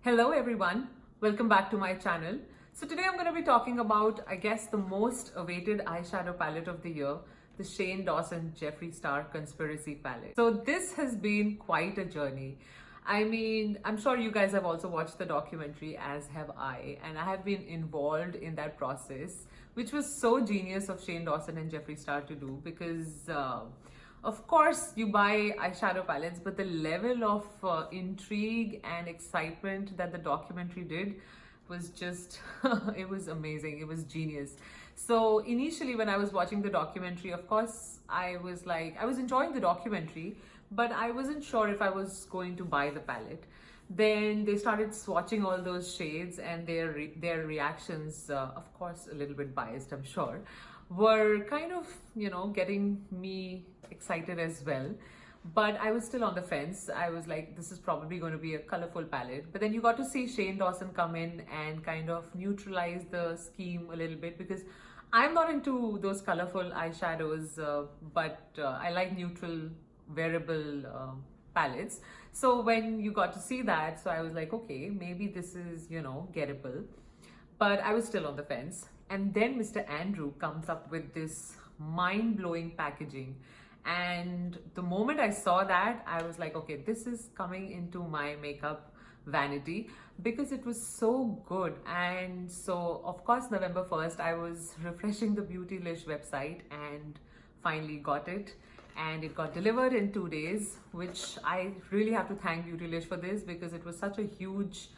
Hello everyone, welcome back to my channel. So today I'm going to be talking about, I guess, the most awaited eyeshadow palette of the year, the shanedawsonxjeffreestar Conspiracy Palette. So this has been quite a journey. I mean, I'm sure you guys have also watched the documentary, as have I, and I have been involved in that process, which was so genius of Shane Dawson and Jeffree Star to do because of course, you buy eyeshadow palettes, but the level of intrigue and excitement that the documentary did was just, it was amazing. It was genius. So initially when I was watching the documentary, of course, I was enjoying the documentary, but I wasn't sure if I was going to buy the palette. Then they started swatching all those shades and their reactions, of course, a little bit biased, I'm sure, were kind of, getting me excited as well. But I was still on the fence. I was like, this is probably going to be a colorful palette. But then you got to see Shane Dawson come in and kind of neutralize the scheme a little bit because I'm not into those colorful eyeshadows, but I like neutral, wearable palettes. So when you got to see that, so I was like, okay, maybe this is, gettable. But I was still on the fence. And then Mr. Andrew comes up with this mind-blowing packaging. And the moment I saw that, I was like, okay, this is coming into my makeup vanity because it was so good. And so, of course, November 1st, I was refreshing the Beautylish website and finally got it. And it got delivered in 2 days, which I really have to thank Beautylish for this because it was such a huge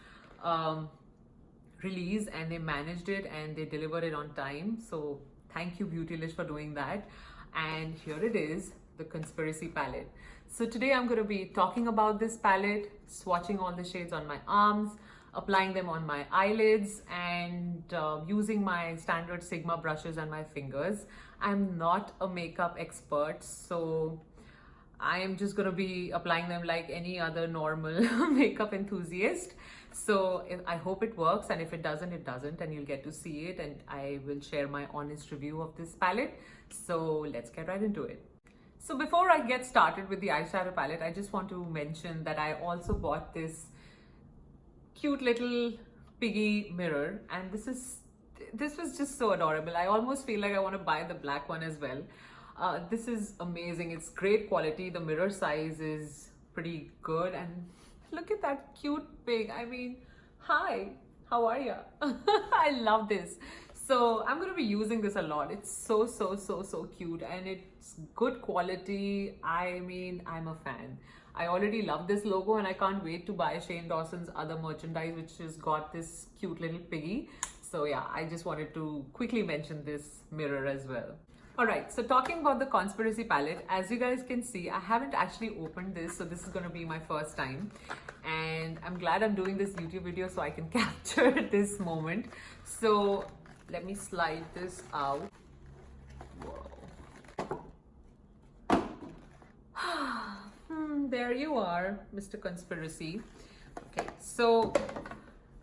release and they managed it and they delivered it on time. So thank you Beautylish for doing that. And here it is, the Conspiracy palette. So today I'm going to be talking about this palette, swatching all the shades on my arms, applying them on my eyelids, and using my standard Sigma brushes and my fingers. I'm not a makeup expert, so I am just going to be applying them like any other normal makeup enthusiast. So I hope it works, and if it doesn't, it doesn't, and you'll get to see it, and I will share my honest review of this palette. So let's get right into it. So before I get started with the eyeshadow palette, I just want to mention that I also bought this cute little piggy mirror, and this was just so adorable. I almost feel like I want to buy the black one as well. This is amazing. It's great quality. The mirror size is pretty good, and look at that cute pig. I mean, hi, how are you? I love this. So I'm going to be using this a lot. It's so cute, and it's good quality. I mean, I'm a fan. I already love this logo and I can't wait to buy Shane Dawson's other merchandise, which has got this cute little piggy. So yeah, I just wanted to quickly mention this mirror as well. Alright, so talking about the Conspiracy palette, as you guys can see, I haven't actually opened this, so this is going to be my first time. And I'm glad I'm doing this YouTube video so I can capture this moment. So let me slide this out. Whoa. There you are, Mr. Conspiracy. Okay, so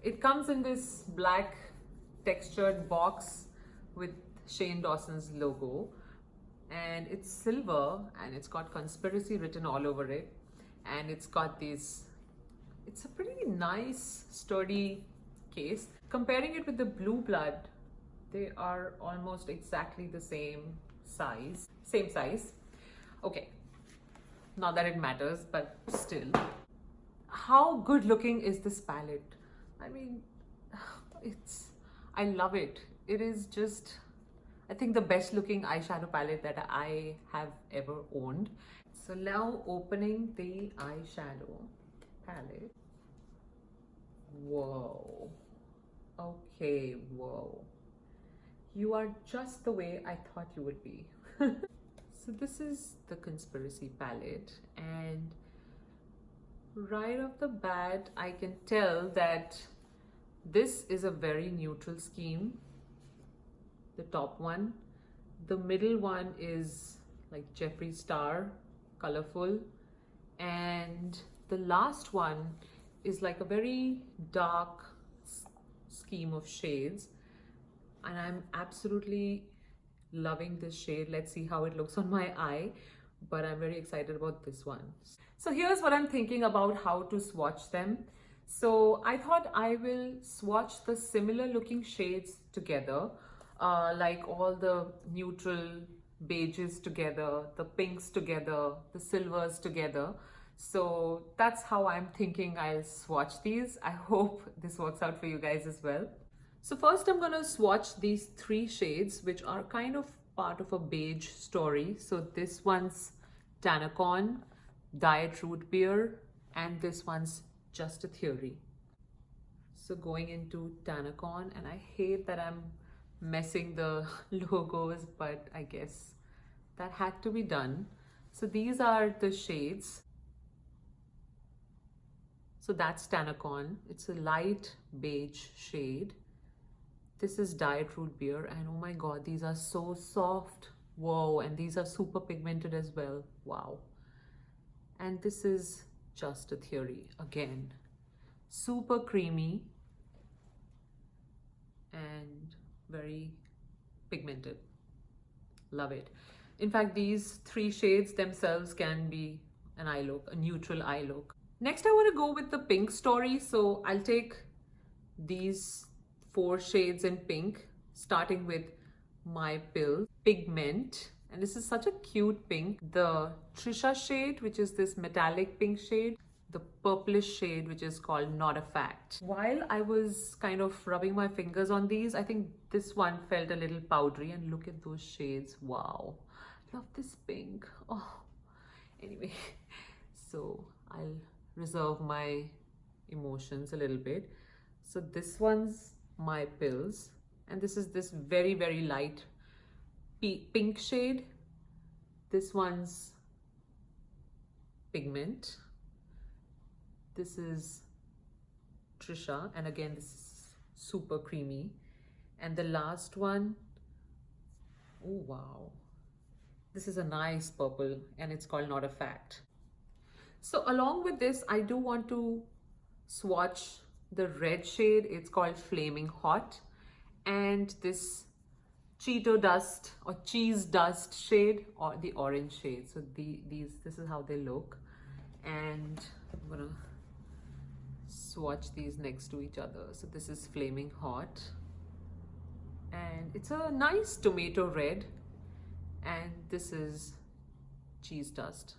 it comes in this black textured box with Shane Dawson's logo, and it's silver and it's got Conspiracy written all over it, and it's got these, it's a pretty nice sturdy case. Comparing it with the Blue Blood, they are almost exactly the same size. Okay, not that it matters, but still. How good looking is this palette? I mean, I love it. It is just, I think, the best looking eyeshadow palette that I have ever owned. So now opening the eyeshadow palette. Whoa. Okay, whoa. You are just the way I thought you would be. So this is the Conspiracy palette, and right off the bat, I can tell that this is a very neutral scheme. The top one. The middle one is like Jeffree Star, colorful. And the last one is like a very dark scheme of shades. And I'm absolutely loving this shade. Let's see how it looks on my eye. But I'm very excited about this one. So here's what I'm thinking about how to swatch them. So I thought I will swatch the similar looking shades together, like all the neutral beiges together, the pinks together, the silvers together. So that's how I'm thinking I'll swatch these. I hope this works out for you guys as well. So first I'm going to swatch these three shades, which are kind of part of a beige story. So this one's Tanacon, Diet Root Beer, and this one's Just a Theory. So going into Tanacon, and I hate that I'm messing the logos, but I guess that had to be done. So these are the shades. So that's Tanacon. It's a light beige shade. This is Diet Root Beer, and oh my god, these are so soft. Whoa, and these are super pigmented as well. Wow. And this is Just a Theory. Again, super creamy and very pigmented. Love it. In fact, these three shades themselves can be an eye look, a neutral eye look. Next, I want to go with the pink story. So I'll take these 4 shades in pink, starting with My Pill, Pig-ment. And this is such a cute pink. The Trisha shade, which is this metallic pink shade. The purplish shade, which is called Not a Fact. While I was kind of rubbing my fingers on these, I think this one felt a little powdery, and look at those shades. Wow. Love this pink. Oh, anyway, so I'll reserve my emotions a little bit. So this one's My Pills, and this is this very, very light pink shade. This one's Pig-ment. This is Trisha, and again this is super creamy. And the last one, oh wow, this is a nice purple, and it's called Not a Fact. So along with this, I do want to swatch the red shade. It's called Flaming Hot, and this Cheeto Dust or Cheese Dust shade, or the orange shade. So this is how they look, and I'm gonna swatch these next to each other. So this is Flaming Hot, and it's a nice tomato red, and this is Cheese Dust,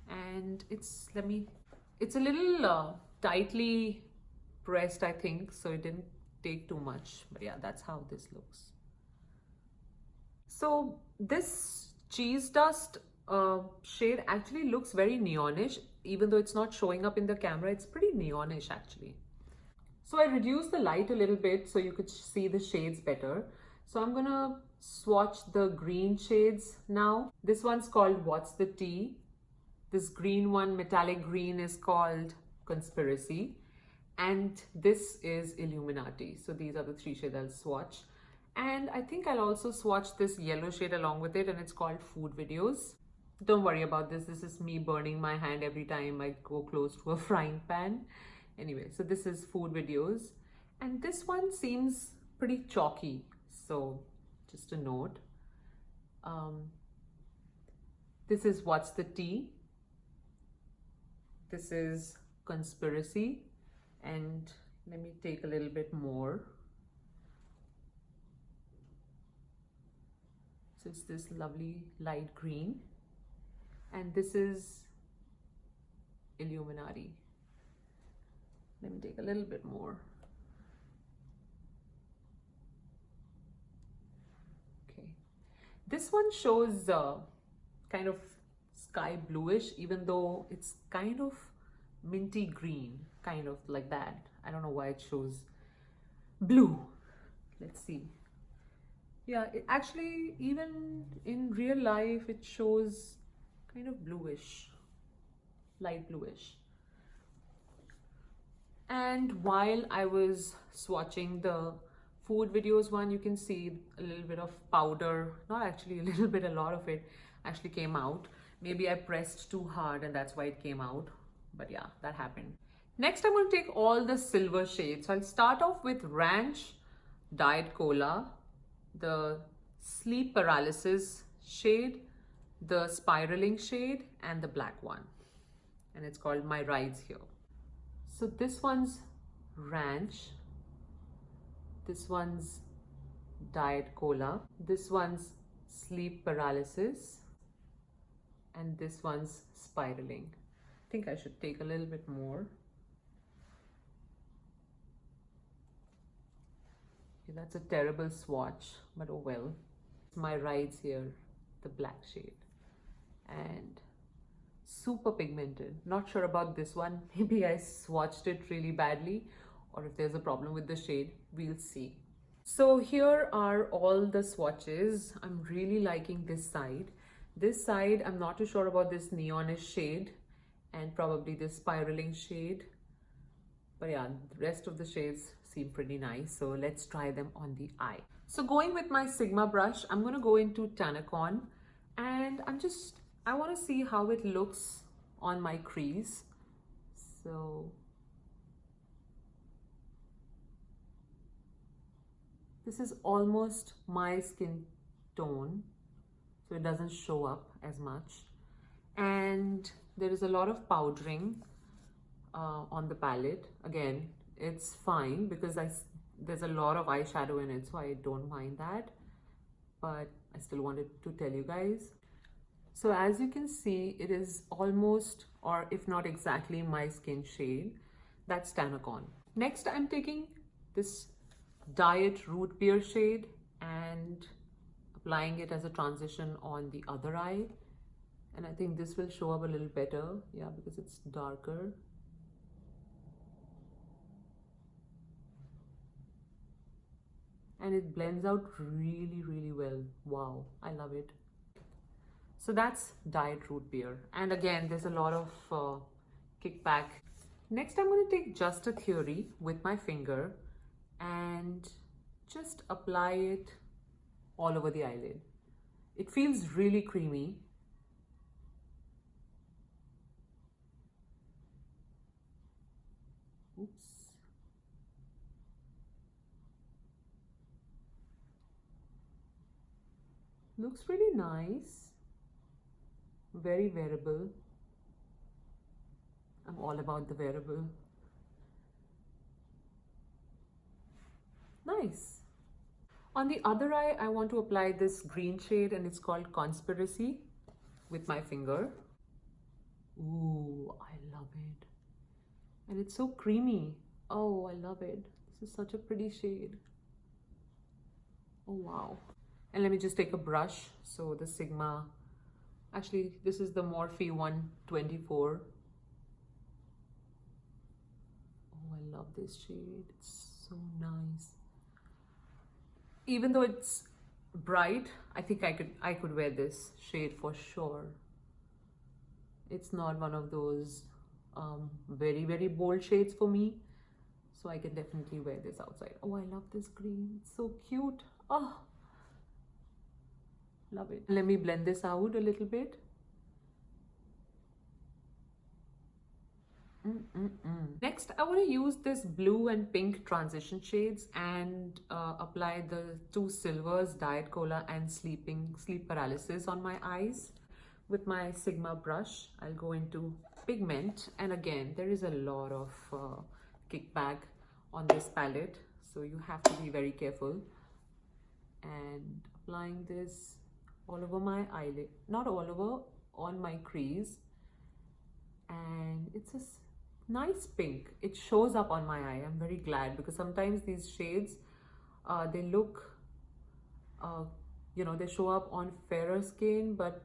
and it's a little tightly pressed, I think, so it didn't take too much, but yeah, that's how this looks. So this Cheese Dust shade actually looks very neonish, even though it's not showing up in the camera. It's pretty neonish actually. So I reduced the light a little bit so you could see the shades better. So I'm gonna swatch the green shades now. This one's called What's the Tea. This green one, metallic green, is called Conspiracy. And this is Illuminati. So these are the 3 shades I'll swatch. And I think I'll also swatch this yellow shade along with it, and it's called Food Videos. Don't worry about this. This is me burning my hand every time I go close to a frying pan. Anyway, so this is Food Videos. And this one seems pretty chalky. So just a note. This is What's the Tea. This is Conspiracy. And let me take a little bit more. So it's this lovely light green. And this is Illuminati. Let me take a little bit more. Okay. This one shows kind of sky bluish, even though it's kind of minty green, kind of like that. I don't know why it shows blue. Let's see. Yeah, it actually, even in real life, it shows kind of bluish, light bluish. And while I was swatching the Food Videos one, you can see a little bit of powder, not actually a little bit, a lot of it actually came out. Maybe I pressed too hard and that's why it came out. But yeah, that happened. Next, I'm going to take all the silver shades. So I'll start off with Ranch Diet Cola, the Sleep Paralysis shade, the Spiraling shade, and the black one. And it's called My Rides Here. So this one's Ranch. This one's Diet Cola. This one's Sleep Paralysis. And this one's Spiraling. I think I should take a little bit more. Okay, that's a terrible swatch, but oh well. My rides here, the black shade. And super pigmented. Not sure about this one. Maybe I swatched it really badly, or if there's a problem with the shade, we'll see. So here are all the swatches. I'm really liking this side. This side, I'm not too sure about this neonness shade and probably this spiraling shade. But yeah, the rest of the shades seem pretty nice. So let's try them on the eye. So going with my Sigma brush, I'm going to go into Tanacon, and I want to see how it looks on my crease. So this is almost my skin tone, so it doesn't show up as much. And there is a lot of powdering on the palette. Again, it's fine because there's a lot of eyeshadow in it, so I don't mind that. But I still wanted to tell you guys. So as you can see, it is almost, or if not exactly, my skin shade. That's Tanacon. Next, I'm taking this Diet Root Beer shade and applying it as a transition on the other eye. And I think this will show up a little better, yeah, because it's darker. And it blends out really, really well. Wow, I love it. So that's Diet Root Beer. And again, there's a lot of kickback. Next, I'm going to take Just a Theory with my finger and just apply it all over the eyelid. It feels really creamy. Oops. Looks really nice. Very wearable. I'm all about the wearable. Nice. On the other eye, I want to apply this green shade, and it's called Conspiracy, with my finger. Ooh, I love it. And it's so creamy. Oh, I love it. This is such a pretty shade. Oh, wow. And let me just take a brush. So the Sigma, actually, this is the Morphe 124. Oh, I love this shade. It's so nice. Even though it's bright, I think I could wear this shade for sure. It's not one of those very, very bold shades for me. So I can definitely wear this outside. Oh, I love this green. It's so cute. Oh, love it. Let me blend this out a little bit. Next, I want to use this blue and pink transition shades and apply the two silvers, Diet Cola and Sleep Paralysis, on my eyes. With my Sigma brush, I'll go into Pig-ment, and again, there is a lot of kickback on this palette, so you have to be very careful. And applying this all over my eyelid, not all over, on my crease. And it's a nice pink. It shows up on my eye. I'm very glad, because sometimes these shades, they look, they show up on fairer skin, but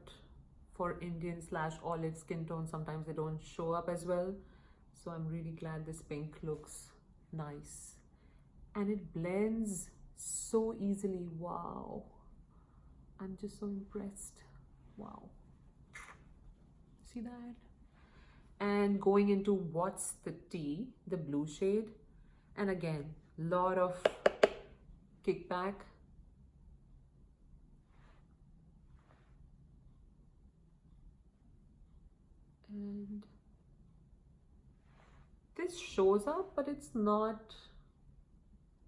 for Indian/olive skin tone, sometimes they don't show up as well. So I'm really glad this pink looks nice. And it blends so easily. Wow. I'm just so impressed. Wow. See that? And going into What's the Tea, the blue shade. And again, lot of kickback. And this shows up, but it's not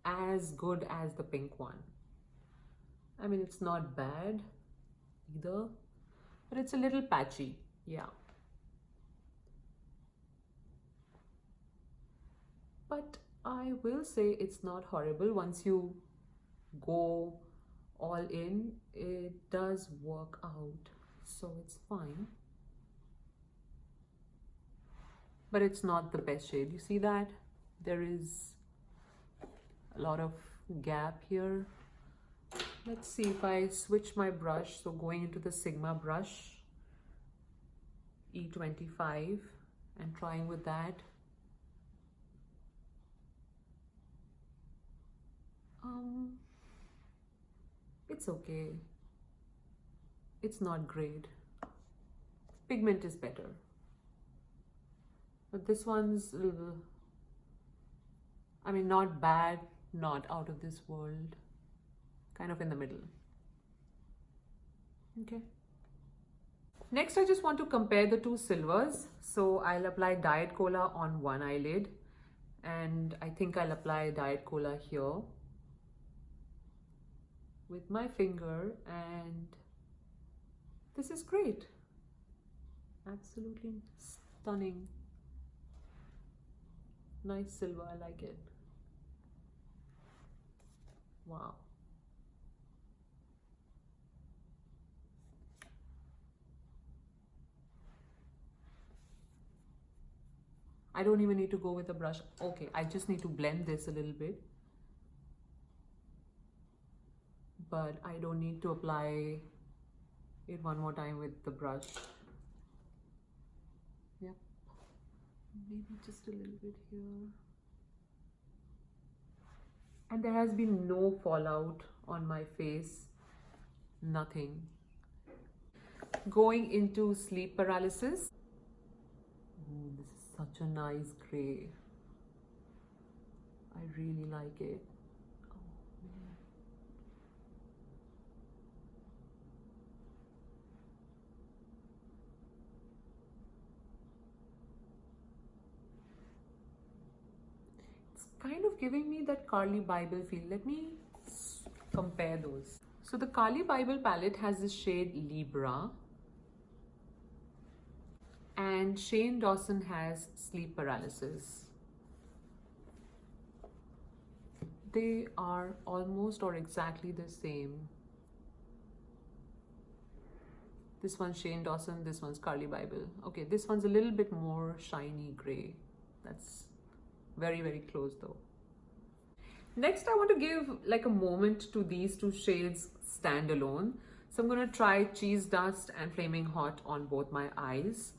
as good as the pink one. I mean, it's not bad either, but it's a little patchy. Yeah. But I will say it's not horrible. Once you go all in, it does work out, so it's fine. But it's not the best shade. You see that? There is a lot of gap here. Let's see if I switch my brush. So going into the Sigma brush, E25, and trying with that. It's okay. It's not great. Pigment is better. But this one's, I mean, not bad, not out of this world. Kind of in the middle. Okay. Next, I just want to compare the two silvers. So I'll apply Diet Cola on one eyelid. And I think I'll apply Diet Cola here with my finger, and this is great. Absolutely stunning. Nice silver, I like it. Wow. I don't even need to go with a brush. Okay, I just need to blend this a little bit. But I don't need to apply it one more time with the brush. Yep. Maybe just a little bit here. And there has been no fallout on my face. Nothing. Going into sleep paralysis. This is such a nice gray. I really like it. Kind of giving me that Carly Bible feel. Let me compare those. So the Carly Bible palette has this shade Libra, and Shane Dawson has Sleep Paralysis. They are almost or exactly the same. This one's Shane Dawson, this one's Carly Bible. Okay, this one's a little bit more shiny gray. That's very, very close though. Next, I want to give like a moment to these two shades standalone. So I'm going to try Cheese Dust and Flaming Hot on both my eyes.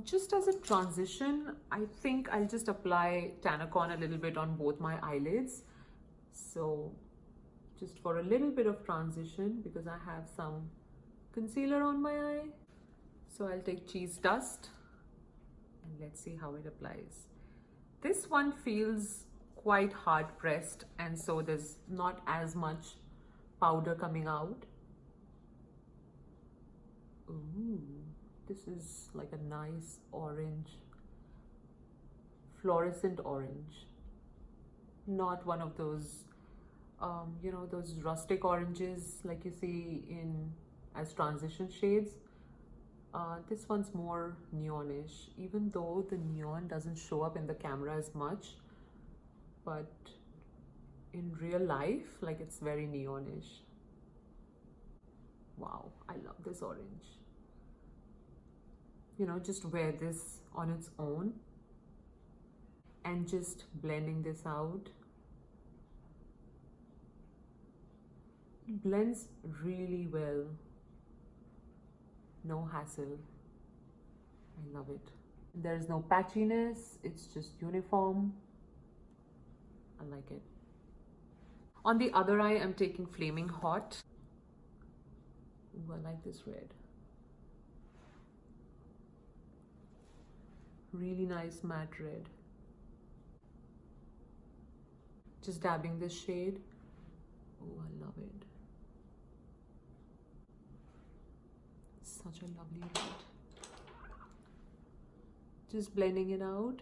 Just as a transition, I think I'll just apply Tanacon a little bit on both my eyelids. So just for a little bit of transition, because I have some concealer on my eye. So I'll take Cheese Dust and let's see how it applies. This one feels quite hard pressed, and so there's not as much powder coming out. Ooh, this is like a nice orange, fluorescent orange. Not one of those, you know, those rustic oranges like you see in as transition shades. This one's more neonish, even though the neon doesn't show up in the camera as much, but in real life, like, it's very neonish. Wow, I love this orange. You know, just wear this on its own and just blending this out. It blends really well. No hassle. I love it. There's no patchiness, it's just uniform. I like it. On the other eye, I'm taking Flaming Hot. Ooh, I like this red. Really nice matte red. Just dabbing this shade. Oh, I love it. Such a lovely red. Just blending it out.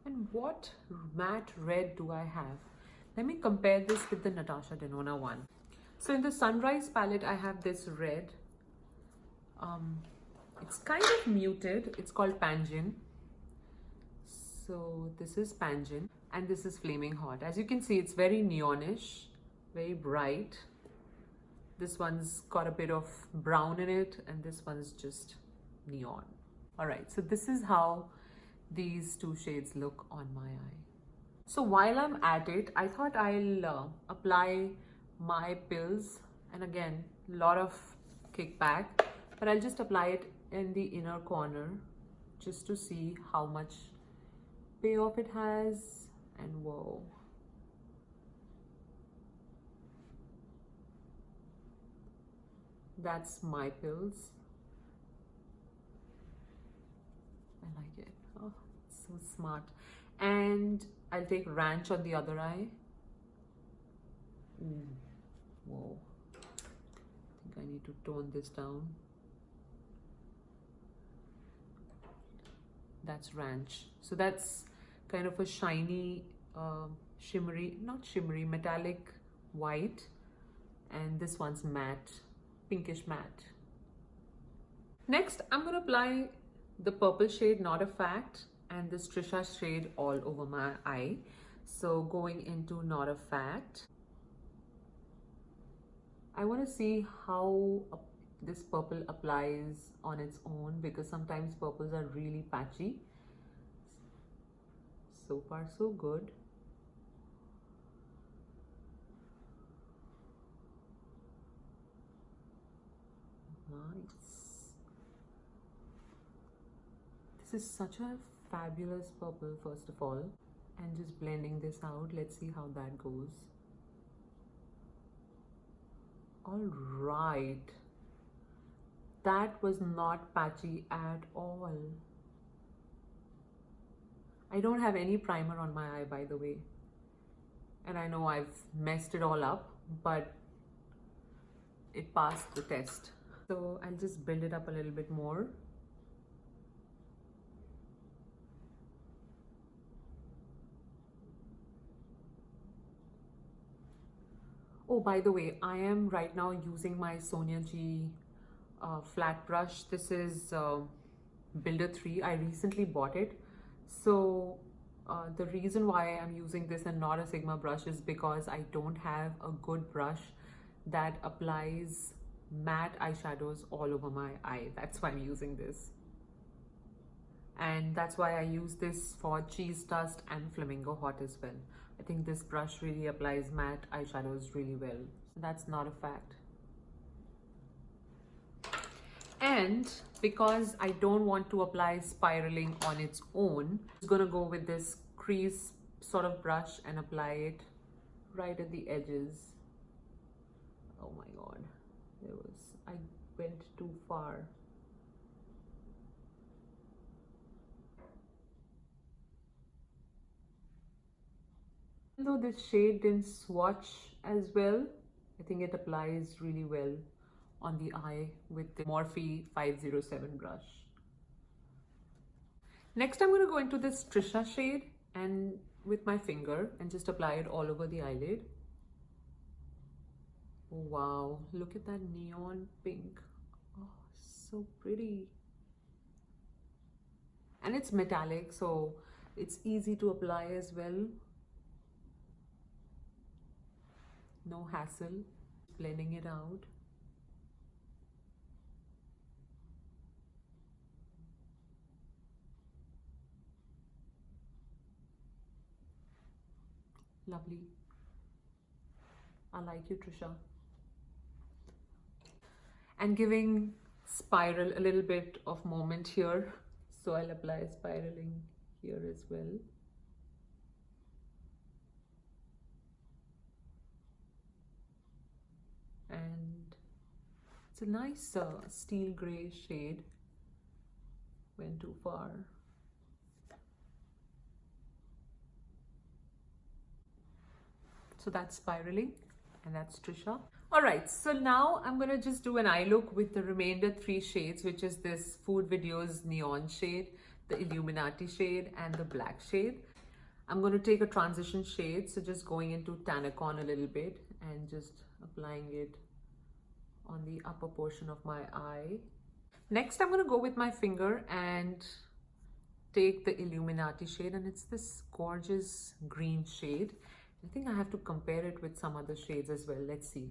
And what matte red do I have? Let me compare this with the Natasha Denona one. So in the Sunrise palette, I have this red. It's kind of muted. It's called Pangin. So this is Pangin and this is Flaming Hot. As you can see, it's very neonish, very bright. This one's got a bit of brown in it and this one's just neon. All right, so this is how these two shades look on my eye. So while I'm at it, I thought I'll apply my pills, and again, a lot of kickback, but I'll just apply it in the inner corner just to see how much payoff it has. And whoa, that's my pills. I like it. Oh, so smart. And I'll take Ranch on the other eye. Ooh, whoa, I think I need to tone this down. That's Ranch. So that's kind of a shiny, shimmery, not shimmery, metallic white. And this one's matte, pinkish matte. Next, I'm going to apply the purple shade, Not a Fact, and this Trisha shade all over my eye. So going into Not a Fact, I want to see how this purple applies on its own, because sometimes purples are really patchy. So far so good. Nice. This is such a fabulous purple, first of all, and just blending this out, let's see how that goes. All right, that was not patchy at all. I don't have any primer on my eye, by the way, and I know I've messed it all up, but it passed the test. So I'll just build it up a little bit more. Oh, by the way, I am right now using my Sonia G flat brush. This is Builder 3. I recently bought it. So the reason why I'm using this and not a Sigma brush is because I don't have a good brush that applies matte eyeshadows all over my eye. That's why I'm using this. And that's why I use this for Cheese Dust and Flamingo Hot as well. I think this brush really applies matte eyeshadows really well. So that's Not a Fact. And because I don't want to apply spiraling on its own, I'm just gonna go with this crease sort of brush and apply it right at the edges. Oh my god, I went too far. Even though this shade didn't swatch as well, I think it applies really well on the eye with the Morphe 507 brush. Next, I'm going to go into this Trisha shade and with my finger and just apply it all over the eyelid. Oh, wow, look at that neon pink. Oh, so pretty. And it's metallic, so it's easy to apply as well. No hassle. Blending it out. Lovely. I like you, Trisha. And giving spiral a little bit of moment here. So I'll apply spiraling here as well. And it's a nice steel gray shade. Went too far. So that's spiraling and that's Trisha. All right, so now I'm gonna just do an eye look with the remainder 3 shades, which is this Food Videos Neon shade, the Illuminati shade, and the black shade. I'm gonna take a transition shade, so just going into Tanacon a little bit and just applying it on the upper portion of my eye. Next, I'm going to go with my finger and take the Illuminati shade, and it's this gorgeous green shade. I think I have to compare it with some other shades as well. Let's see.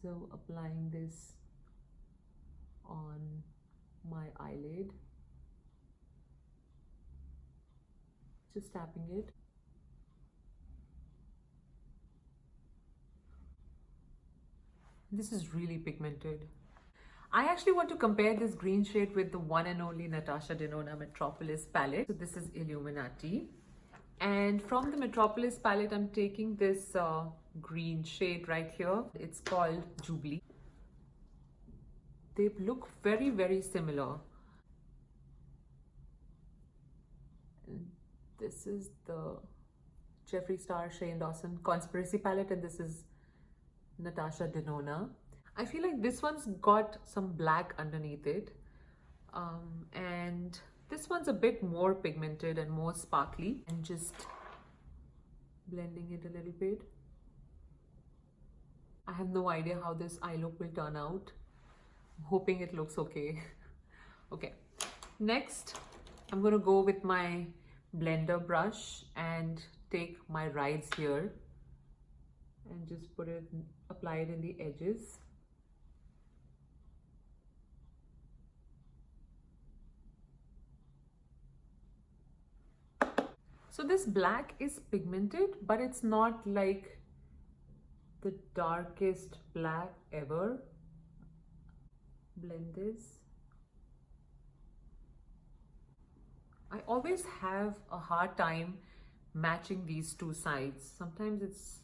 So applying this on my eyelid, just tapping it. This is really pigmented. I actually want to compare this green shade with the one and only Natasha Denona Metropolis palette. So this is Illuminati. And from the Metropolis palette, I'm taking this green shade right here. It's called Jubilee. They look very, very similar. And this is the Jeffree Star Shane Dawson Conspiracy palette, and this is Natasha Denona. I feel like this one's got some black underneath it, and this one's a bit more pigmented and more sparkly, and just blending it a little bit. I have no idea how this eye look will turn out. I'm hoping it looks okay. Okay, next I'm gonna go with my blender brush and take my rides here and just apply it in the edges. So this black is pigmented, but it's not like the darkest black ever. Blend this. I always have a hard time matching these two sides. Sometimes it's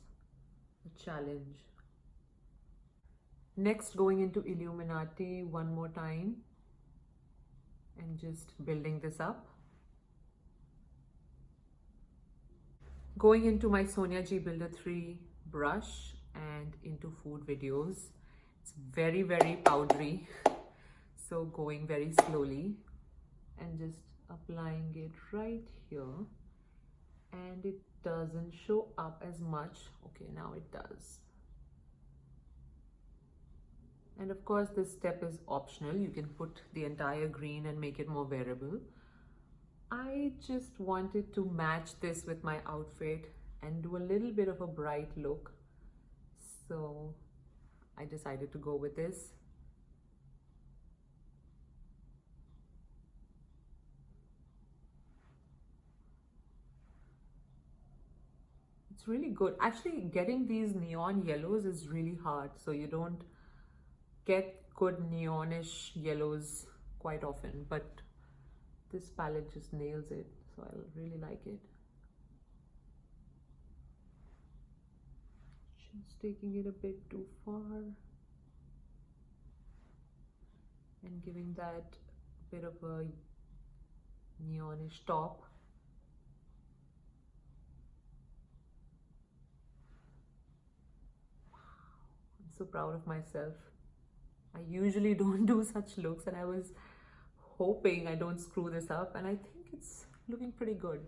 a challenge. Next, going into Illuminati one more time and just building this up. Going into my Sonia G Builder 3 brush and into food videos. It's very, very powdery. So going very slowly and just applying it right here. And it doesn't show up as much. Okay, now it does. And of course, this step is optional. You can put the entire green and make it more wearable. I just wanted to match this with my outfit and do a little bit of a bright look. So I decided to go with this. It's really good. Actually, getting these neon yellows is really hard. So you don't get good neonish yellows quite often, but this palette just nails it, so I really like it. Just taking it a bit too far and giving that bit of a neonish top. Wow, I'm so proud of myself. I usually don't do such looks, and I was hoping I don't screw this up, and I think it's looking pretty good.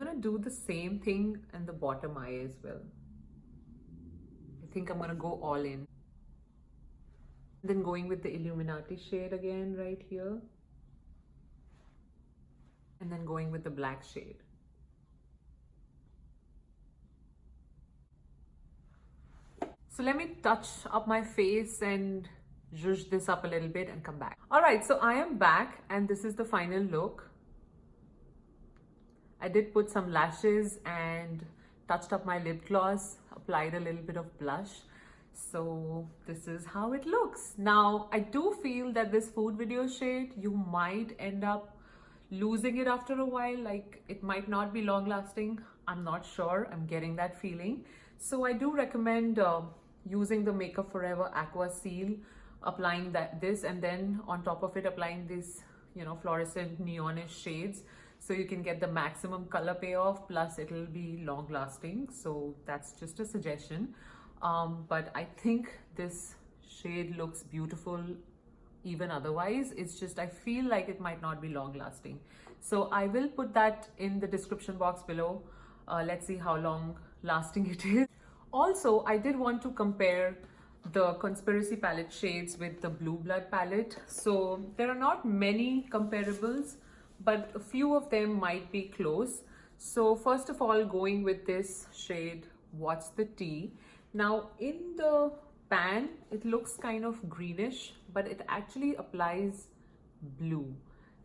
I'm gonna do the same thing in the bottom eye as well. I think I'm gonna go all in. Then going with the Illuminati shade again right here. And then going with the black shade. So let me touch up my face and zhuzh this up a little bit and come back. All right, so I am back and this is the final look. I did put some lashes and touched up my lip gloss, applied a little bit of blush. So this is how it looks. Now, I do feel that this food video shade, you might end up losing it after a while. Like, it might not be long lasting. I'm not sure. I'm getting that feeling. So I do recommend using the Makeup Forever Aqua Seal, applying this, and then on top of it applying these, fluorescent neonish shades, so you can get the maximum color payoff, plus it'll be long lasting. So that's just a suggestion. But I think this shade looks beautiful even otherwise. It's just, I feel like it might not be long lasting. So I will put that in the description box below. Let's see how long lasting it is. Also, I did want to compare the Conspiracy palette shades with the Blue Blood palette. So there are not many comparables, but a few of them might be close. So first of all, going with this shade, What's the Tea? Now in the pan, it looks kind of greenish, but it actually applies blue.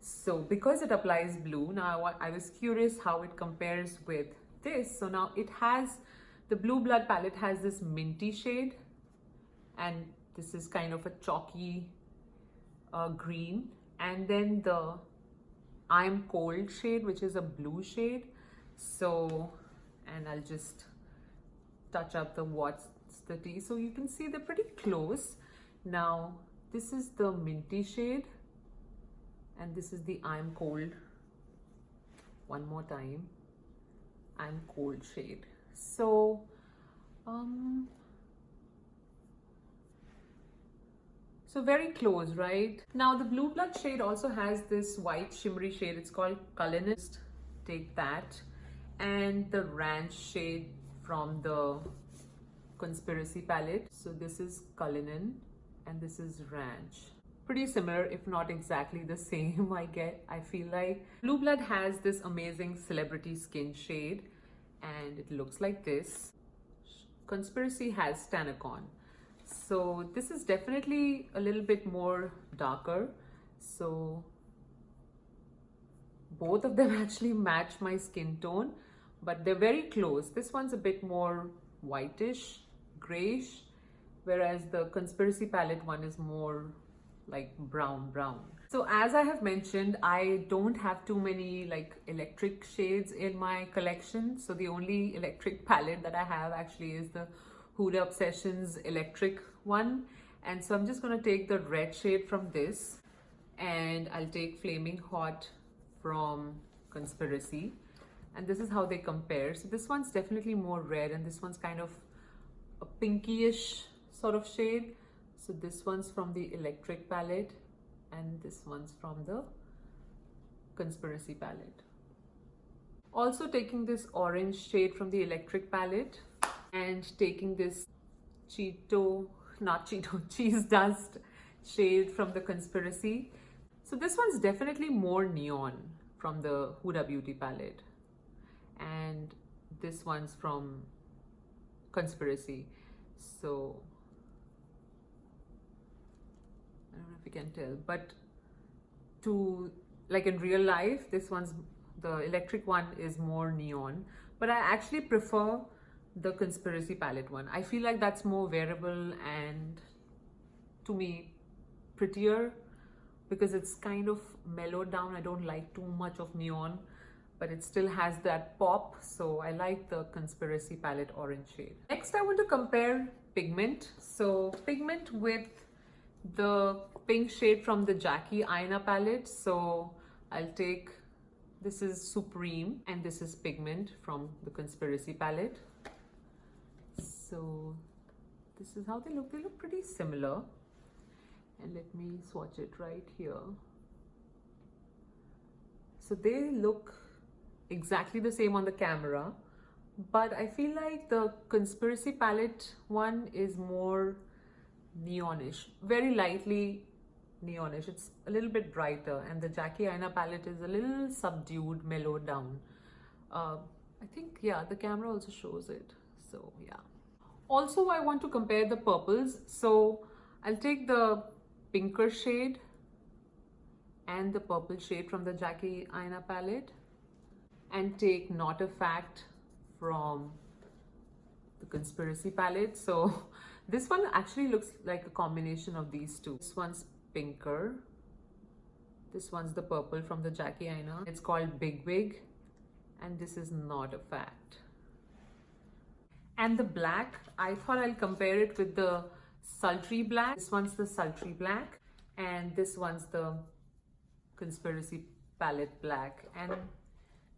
So because it applies blue, now I was curious how it compares with this. So now it has, the Blue Blood palette has this minty shade, and this is kind of a chalky green, and then the I'm Cold shade, which is a blue shade. So, and I'll just touch up the What's the Tea. So you can see they're pretty close. Now this is the minty shade, and this is the I'm Cold. One more time, I'm Cold shade. So so very close, right? Now the Blue Blood shade also has this white shimmery shade. It's called Culinist. Take that. And the Ranch shade from the Conspiracy palette. So this is Cullinan and this is Ranch. Pretty similar, if not exactly the same, I feel like. Blue Blood has this amazing Celebrity Skin shade, and it looks like this. Conspiracy has Tanacon. So this is definitely a little bit more darker. So both of them actually match my skin tone, but they're very close. This one's a bit more whitish, grayish, whereas the Conspiracy palette one is more like brown. So as I have mentioned, I don't have too many like electric shades in my collection. So the only electric palette that I have actually is the Huda Obsessions electric one. And so I'm just going to take the red shade from this, and I'll take Flaming Hot from Conspiracy, and this is how they compare. So this one's definitely more red, and this one's kind of a pinkyish sort of shade. So this one's from the electric palette, and this one's from the Conspiracy palette. Also taking this orange shade from the electric palette, and taking this cheese dust shade from the Conspiracy. So this one's definitely more neon from the Huda Beauty palette, and this one's from Conspiracy. So I don't know if you can tell, but to like in real life, this one's, the electric one is more neon, but I actually prefer the Conspiracy palette one. I feel like that's more wearable and to me prettier, because it's kind of mellowed down. I don't like too much of neon, but it still has that pop. So I like the Conspiracy palette orange shade. Next, I want to compare Pig-ment. So Pig-ment with the pink shade from the Jackie Aina palette. So I'll take, this is Supreme, and this is Pig-ment from the Conspiracy palette. So this is how they look. They look pretty similar. And let me swatch it right here. So they look exactly the same on the camera, but I feel like the Conspiracy palette one is more neonish, very lightly neonish. It's a little bit brighter, and the Jackie Aina palette is a little subdued, mellowed down. I think, yeah, the camera also shows it. So yeah. Also, I want to compare the purples. So I'll take the pinker shade and the purple shade from the Jackie Aina palette, and take Not a Fact from the Conspiracy palette. So this one actually looks like a combination of these two. This one's pinker, this one's the purple from the Jackie Aina. It's called Big Wig, and this is Not a Fact. And the black, I thought I'll compare it with the Sultry Black. This one's the Sultry Black, and this one's the Conspiracy palette black. And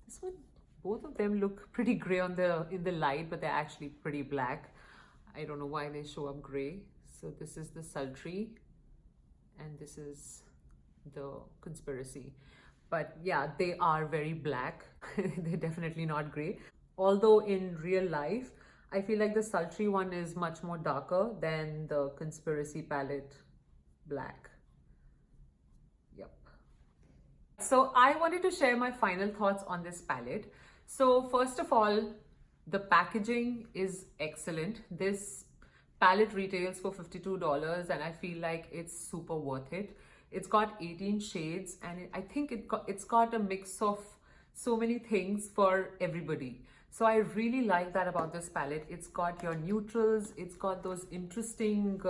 this one, both of them look pretty gray on in the light, but they're actually pretty black. I don't know why they show up gray. So this is the Sultry, and this is the Conspiracy. But yeah, they are very black. They're definitely not gray. Although in real life, I feel like the sultry one is much more darker than the Conspiracy palette black. Yep. So I wanted to share my final thoughts on this palette. So first of all, the packaging is excellent. This palette retails for $52 and I feel like it's super worth it. It's got 18 shades and I think it's got a mix of so many things for everybody. So I really like that about this palette. It's got your neutrals, it's got those interesting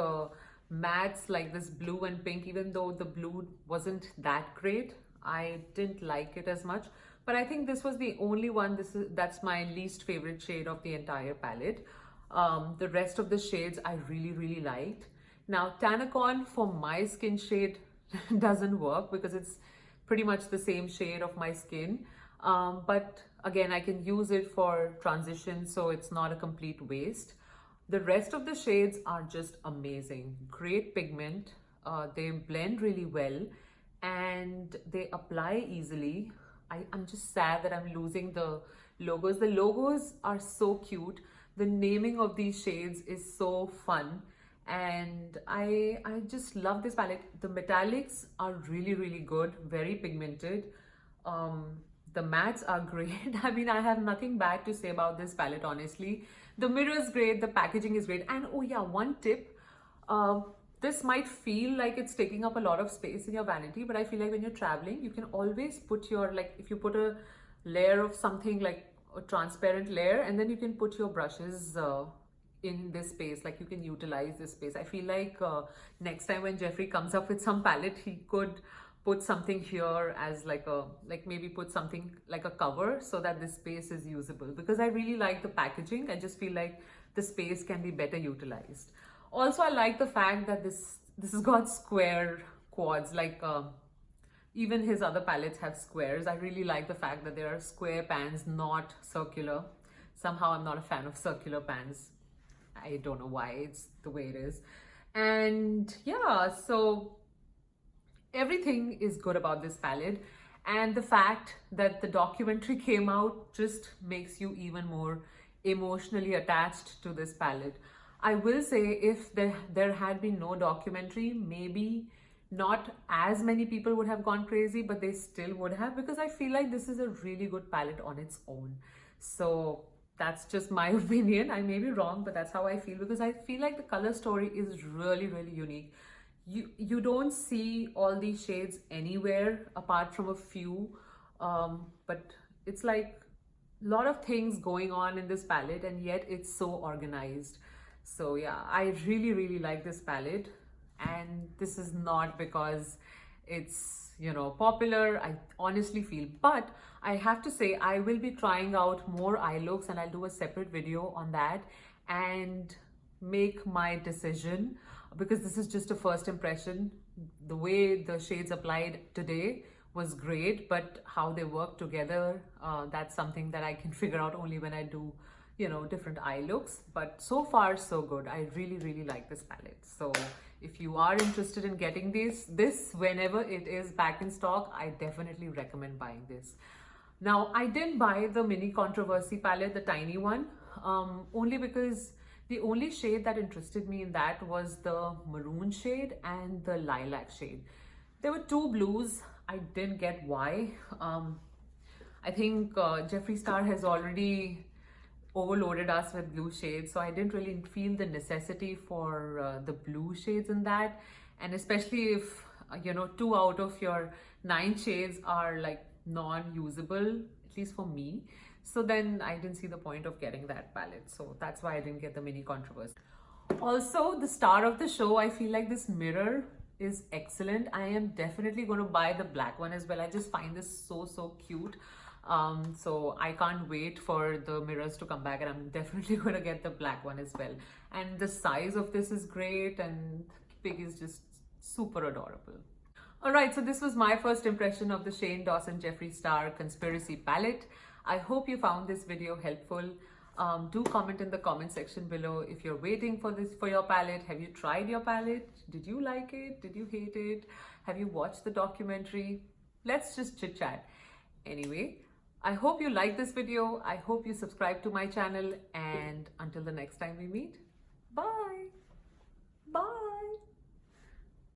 mattes like this blue and pink, even though the blue wasn't that great. I didn't like it as much, but I think this was the only one. That's my least favorite shade of the entire palette. The rest of the shades I really liked. Now Tanacon for my skin shade doesn't work because it's pretty much the same shade of my skin. But again, I can use it for transition, so it's not a complete waste. The rest of the shades are just amazing. Great pigment. They blend really well and they apply easily. I'm just sad that I'm losing the logos. The logos are so cute. The naming of these shades is so fun. And I just love this palette. The metallics are really good, very pigmented. The mattes are great. I mean, I have nothing bad to say about this palette, honestly. The mirror is great, the packaging is great. And oh yeah, one tip, this might feel like it's taking up a lot of space in your vanity, but I feel like when you're traveling, you can always put your, like, if you put a layer of something like a transparent layer, and then you can put your brushes in this space, like you can utilize this space. I feel like next time when Jeffree comes up with some palette, he could put something here as like maybe put something like a cover so that this space is usable, because I really like the packaging. I just feel like the space can be better utilized. Also, I like the fact that this has got square quads, like even his other palettes have squares. I really like the fact that there are square pans, not circular. Somehow I'm not a fan of circular pans. I don't know why, it's the way it is. And yeah, so everything is good about this palette, and the fact that the documentary came out just makes you even more emotionally attached to this palette. I will say, if there had been no documentary, maybe not as many people would have gone crazy, but they still would have, because I feel like this is a really good palette on its own. So that's just my opinion. I may be wrong, but that's how I feel, because I feel like the color story is really unique. You don't see all these shades anywhere apart from a few, but it's like a lot of things going on in this palette, and yet it's so organized. So yeah, I really like this palette, and this is not because it's, you know, popular, I honestly feel. But I have to say, I will be trying out more eye looks, and I'll do a separate video on that and make my decision, because this is just a first impression. The way the shades applied today was great, but how they work together, that's something that I can figure out only when I do, you know, different eye looks. But so far so good. I really like this palette. So if you are interested in getting this whenever it is back in stock, I definitely recommend buying this. Now, I didn't buy the mini controversy palette, the tiny one, only because the only shade that interested me in that was the maroon shade and the lilac shade. There were two blues. I didn't get why. I think Jeffree Star has already overloaded us with blue shades, so I didn't really feel the necessity for the blue shades in that. And especially if, you know, 2 out of your 9 shades are like non-usable, at least for me. So then I didn't see the point of getting that palette. So that's why I didn't get the mini controversy. Also, the star of the show, I feel like this mirror is excellent. I am definitely going to buy the black one as well. I just find this so cute. So I can't wait for the mirrors to come back, and I'm definitely going to get the black one as well. And the size of this is great, and Pig is just super adorable. Alright, so this was my first impression of the shanedawsonxjeffreestar Conspiracy Palette. I hope you found this video helpful. Do comment in the comment section below if you're waiting for your palette. Have you tried your palette? Did you like it? Did you hate it? Have you watched the documentary? Let's just chit chat. Anyway, I hope you like this video. I hope you subscribe to my channel, and until the next time we meet, bye. Bye.